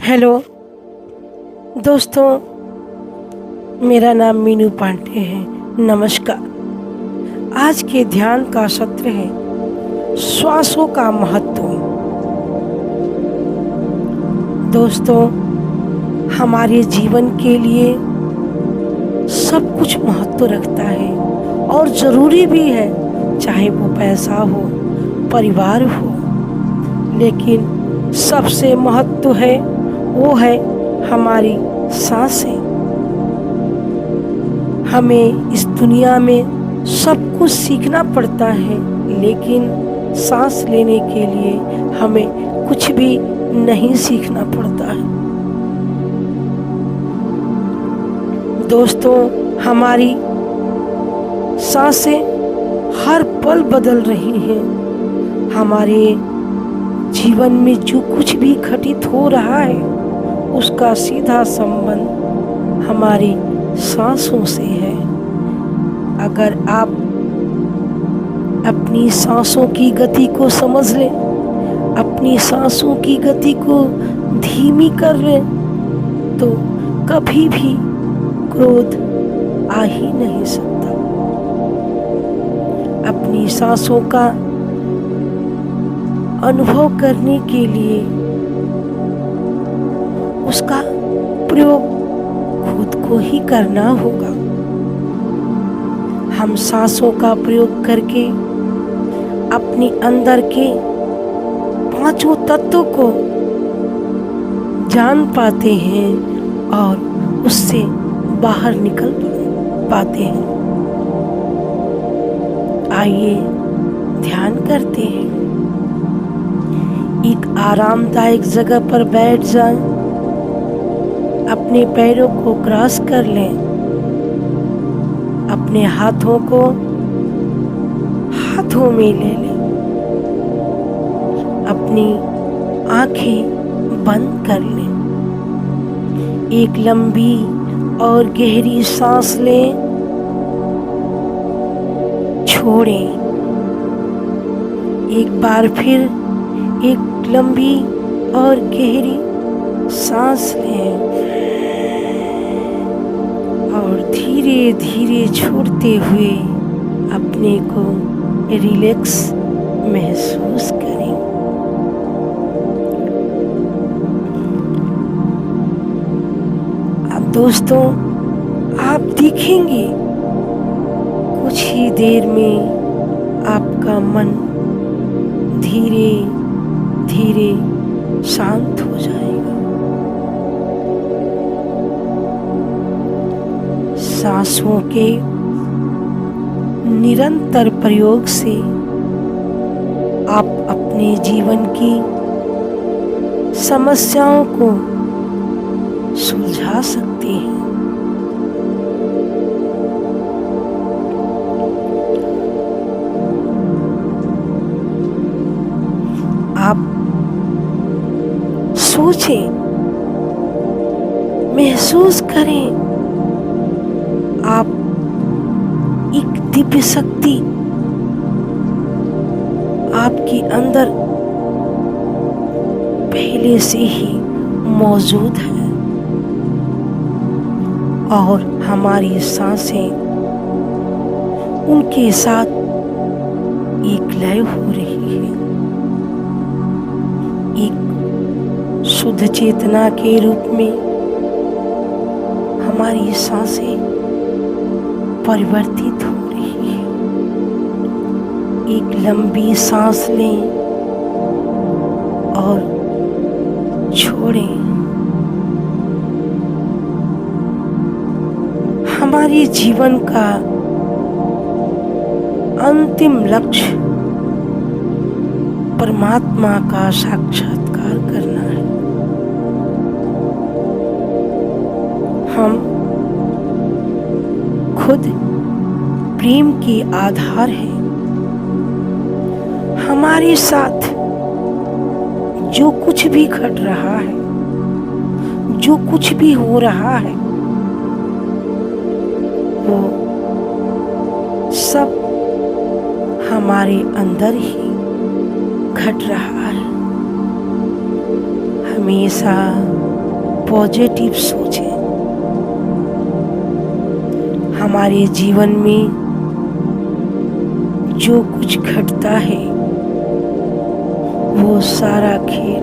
Hello दोस्तों, मेरा नाम मीनू पांडे है। नमस्कार। आज के ध्यान का सत्र है श्वासों का महत्व। दोस्तों, हमारे जीवन के लिए सब कुछ महत्व रखता है और ज़रूरी भी है, चाहे वो पैसा हो, परिवार हो, लेकिन सबसे महत्व है वो है हमारी सांसें। हमें इस दुनिया में सब कुछ सीखना पड़ता है, लेकिन सांस लेने के लिए हमें कुछ भी नहीं सीखना पड़ता है। दोस्तों, हमारी सांसें हर पल बदल रही हैं। हमारे जीवन में जो कुछ भी घटित हो रहा है उसका सीधा संबंध हमारी सांसों से है। अगर आप अपनी सांसों की गति को समझ लें, अपनी सांसों की गति को धीमी कर लें, तो कभी भी क्रोध आ ही नहीं सकता। अपनी सांसों का अनुभव करने के लिए उसका प्रयोग खुद को ही करना होगा। हम सांसों का प्रयोग करके अपने अंदर के पांचों तत्वों को जान पाते हैं और उससे बाहर निकल पाते हैं। आइए ध्यान करते हैं। एक आरामदायक जगह पर बैठ जाएं, अपने पैरों को क्रॉस कर लें, अपने हाथों को हाथों में ले लें, अपनी आंखें बंद कर लें, एक लंबी और गहरी सांस लें, छोड़ें। एक बार फिर एक लंबी और गहरी सांस लें और धीरे धीरे छोड़ते हुए अपने को रिलैक्स महसूस करें। अब दोस्तों, आप देखेंगे कुछ ही देर में आपका मन धीरे धीरे शांत हो जाएगा। सांसों के निरंतर प्रयोग से आप अपने जीवन की समस्याओं को सुलझा सकते हैं। आप सोचें, महसूस करें, आप एक दिव्य शक्ति आपके अंदर पहले से ही मौजूद है और हमारी सांसें उनके साथ एक लय हो रही है। एक शुद्ध चेतना के रूप में हमारी सांसें परिवर्तित हो रही है। एक लंबी सांस लें और छोड़ें। हमारे जीवन का अंतिम लक्ष्य परमात्मा का साक्षात्कार करना है। हम खुद प्रेम के आधार हैं। हमारे साथ जो कुछ भी घट रहा है, जो कुछ भी हो रहा है, वो सब हमारे अंदर ही घट रहा है। हमेशा पॉजिटिव सोचें। हमारे जीवन में जो कुछ घटता है वो सारा खेल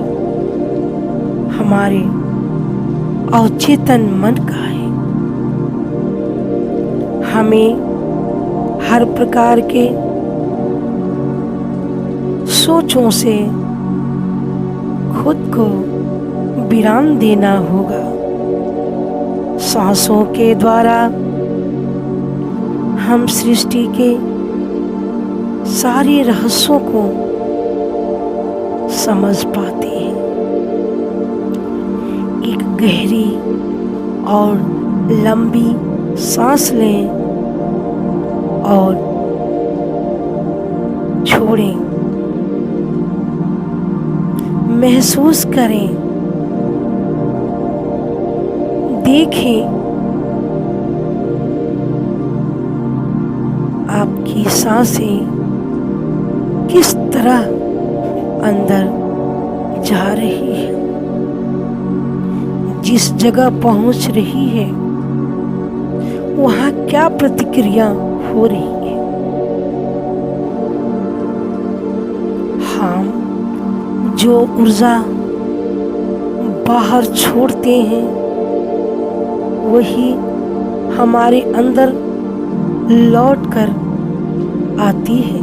हमारे अवचेतन मन का है। हमें हर प्रकार के सोचों से खुद को विराम देना होगा। सांसों के द्वारा हम सृष्टि के सारे रहस्यों को समझ पाते हैं। एक गहरी और लंबी सांस लें और छोड़ें। महसूस करें, देखें आपकी सांसें किस तरह अंदर जा रही है, जिस जगह पहुंच रही है वहां क्या प्रतिक्रिया हो रही है। हम जो ऊर्जा बाहर छोड़ते हैं वही हमारे अंदर लौट कर आती है।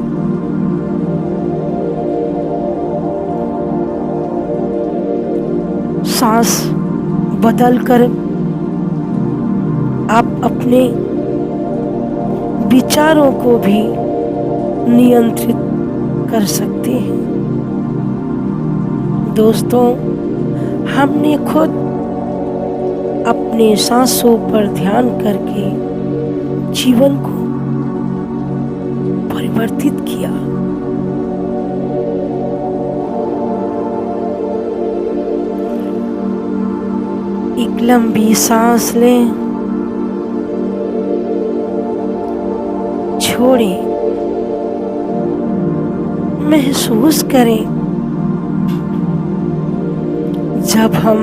सांस बदलकर आप अपने विचारों को भी नियंत्रित कर सकते हैं। दोस्तों, हमने खुद अपने सांसों पर ध्यान करके जीवन को परिवर्तित किया। एक लंबी सांस लें, छोड़ें, महसूस करें। जब हम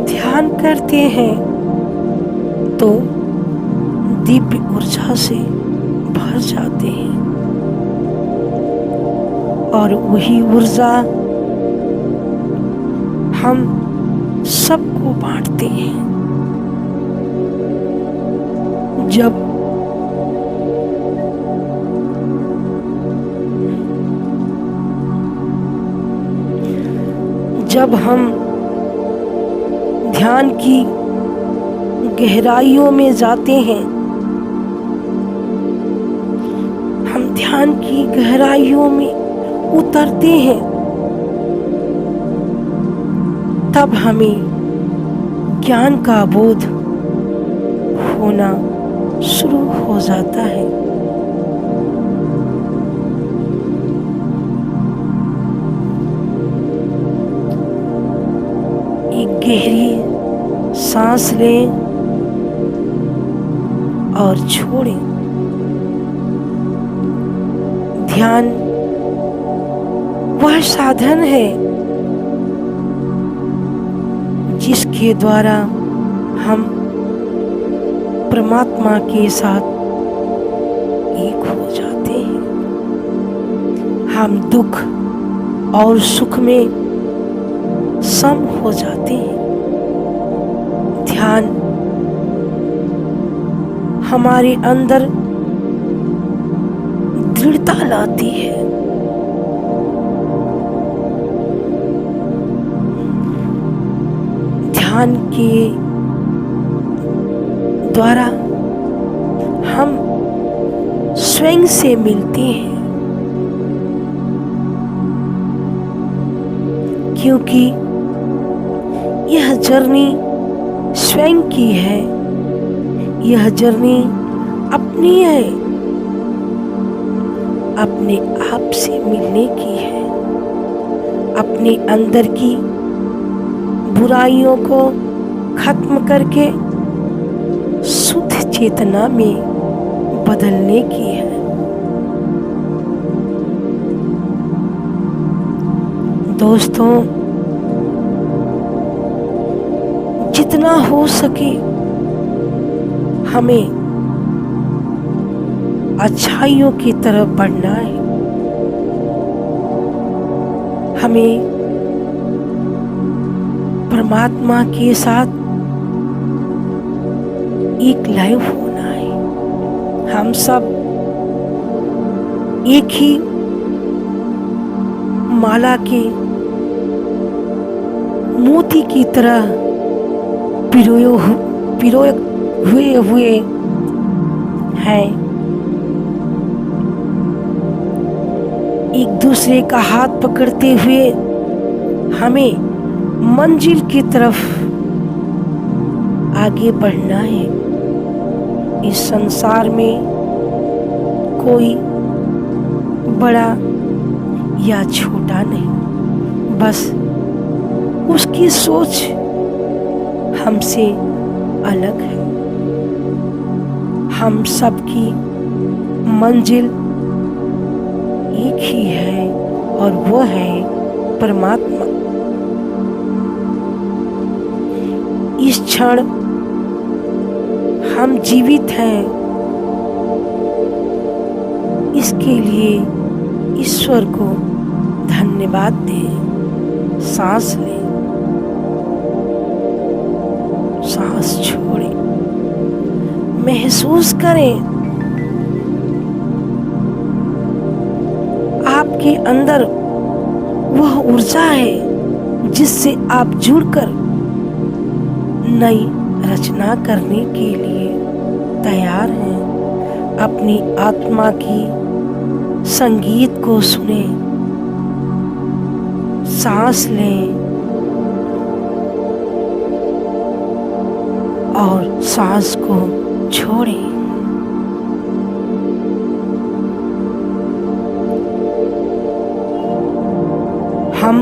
ध्यान करते हैं तो दिव्य ऊर्जा से भर जाते हैं और वही ऊर्जा हम सबको बांटते हैं। जब हम ध्यान की गहराइयों में जाते हैं, हम ध्यान की गहराइयों में उतरते हैं, तब हमें ज्ञान का बोध होना शुरू हो जाता है। एक गहरी सांस लें और छोड़ें। ध्यान वह साधन है जिसके द्वारा हम परमात्मा के साथ एक हो जाते हैं। हम दुख और सुख में सम हो जाते हैं। ध्यान हमारे अंदर दृढ़ता लाती है। ध्यान के द्वारा हम स्वयं से मिलते हैं, क्योंकि यह जर्नी स्वयं की है। यह जर्नी अपनी है, अपने आप से मिलने की है। अपने अंदर की बुराइयों को खत्म करके शुद्ध चेतना में बदलने की है। दोस्तों, जितना हो सके हमें अच्छाइयों की तरफ बढ़ना है। हमें परमात्मा के साथ एक लाइव होना है। हम सब एक ही माला के मोती की तरह पिरोए हुए हैं। एक दूसरे का हाथ पकड़ते हुए हमें मंजिल की तरफ आगे बढ़ना है। इस संसार में कोई बड़ा या छोटा नहीं, बस उसकी सोच हमसे अलग है। हम सबकी मंजिल एक ही है और वो है परमात्मा। इस क्षण हम जीवित हैं, इसके लिए ईश्वर को धन्यवाद दें। सांस लें, सांस छोड़ें, महसूस करें आपके अंदर वह ऊर्जा है जिससे आप जुड़कर नई रचना करने के लिए तैयार हैं। अपनी आत्मा की संगीत को सुने, सांस लें और सांस को छोड़ें। हम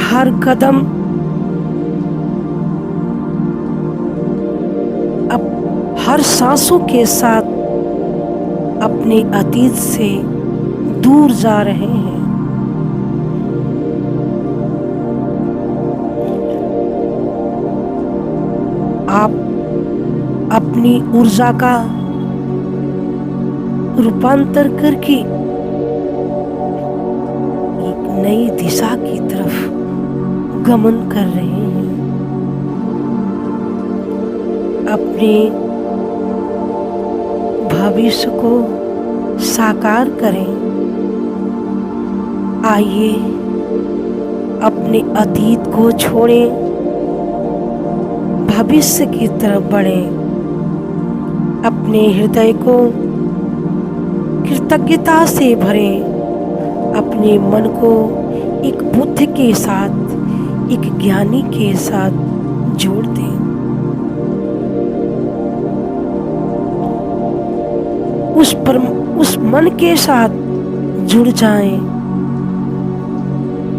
हर कदम हर सांसों के साथ अपने अतीत से दूर जा रहे हैं। आप अपनी ऊर्जा का रूपांतर करके एक नई दिशा की तरफ गमन कर रहे हैं। अपने भविष्य को साकार करें। आइए अपने अतीत को छोड़ें, भविष्य की तरफ बढ़ें। अपने हृदय को कृतज्ञता से भरें। अपने मन को एक बुद्ध के साथ, एक ज्ञानी के साथ जोड़ दें। उस मन के साथ जुड़ जाएं,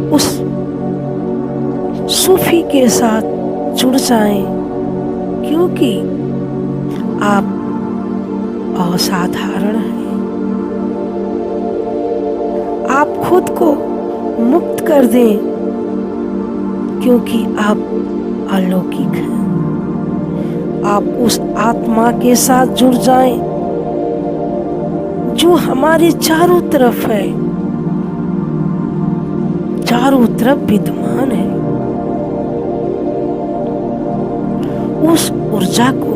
उस सूफी के साथ जुड़ जाएं, क्योंकि आप असाधारण हैं। आप खुद को मुक्त कर दें, क्योंकि आप अलौकिक हैं। आप उस आत्मा के साथ जुड़ जाएं जो हमारे चारों तरफ है, चारों तरफ विद्यमान है। उस ऊर्जा को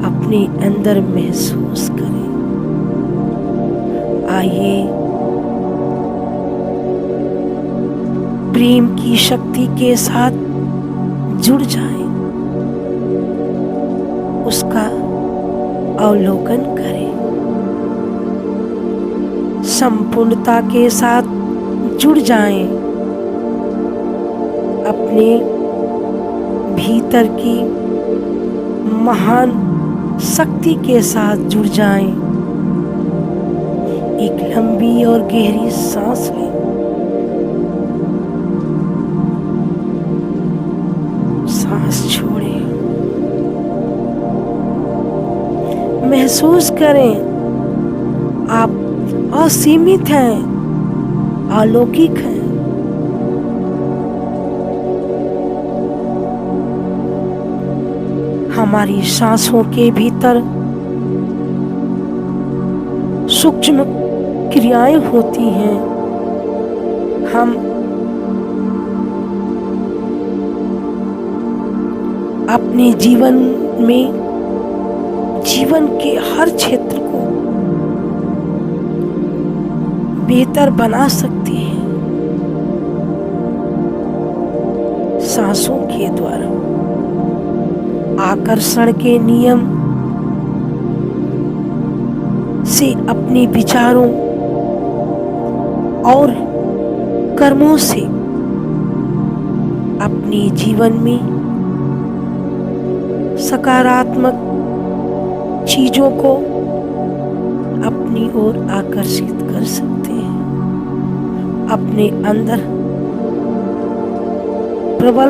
अपने अंदर महसूस करें। आइए प्रेम की शक्ति के साथ जुड़ जाएं, उसका अवलोकन करें। संपूर्णता के साथ जुड़ जाएं, अपने भीतर की महान शक्ति के साथ जुड़ जाएं। एक लंबी और गहरी सांस लें, सांस छोड़ें। महसूस करें आप असीमित हैं, अलौकिक हैं। हमारी सांसों के भीतर सूक्ष्म क्रियाएं होती हैं। हम अपने जीवन में जीवन के हर क्षेत्र को बेहतर बना सकते हैं सांसों के द्वारा। आकर्षण के नियम से अपने विचारों और कर्मों से अपने जीवन में सकारात्मक चीजों को अपनी ओर आकर्षित कर सकते हैं। अपने अंदर प्रबल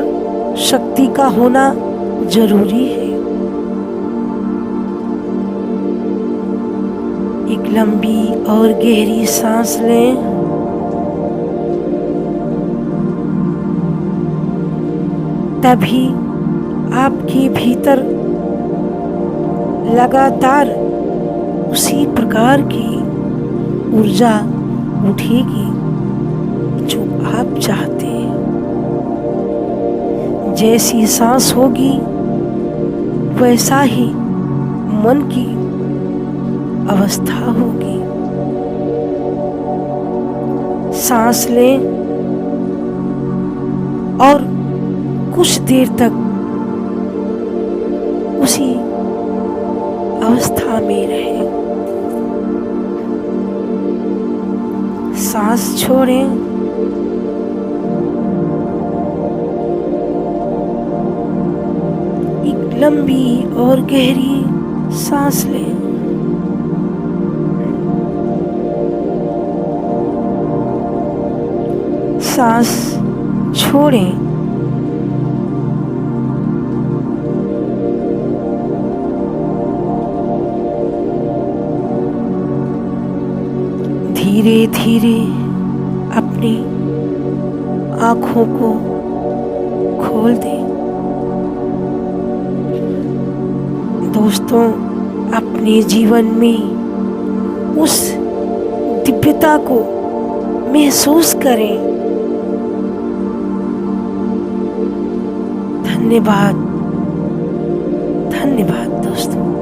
शक्ति का होना जरूरी है। एक लंबी और गहरी सांस लें। तभी आपके भीतर लगातार उसी प्रकार की ऊर्जा उठेगी जो आप चाहते हैं। जैसी सांस होगी वैसा ही मन की अवस्था होगी। सांस लें और कुछ देर तक उसी अवस्था में रहें। सांस छोड़ें। एक लंबी और गहरी सांस लें। सांस छोड़ें। धीरे धीरे अपनी आँखों को खोल दें। दोस्तों, अपने जीवन में उस दिव्यता को महसूस करें। धन्यवाद, धन्यवाद दोस्तों।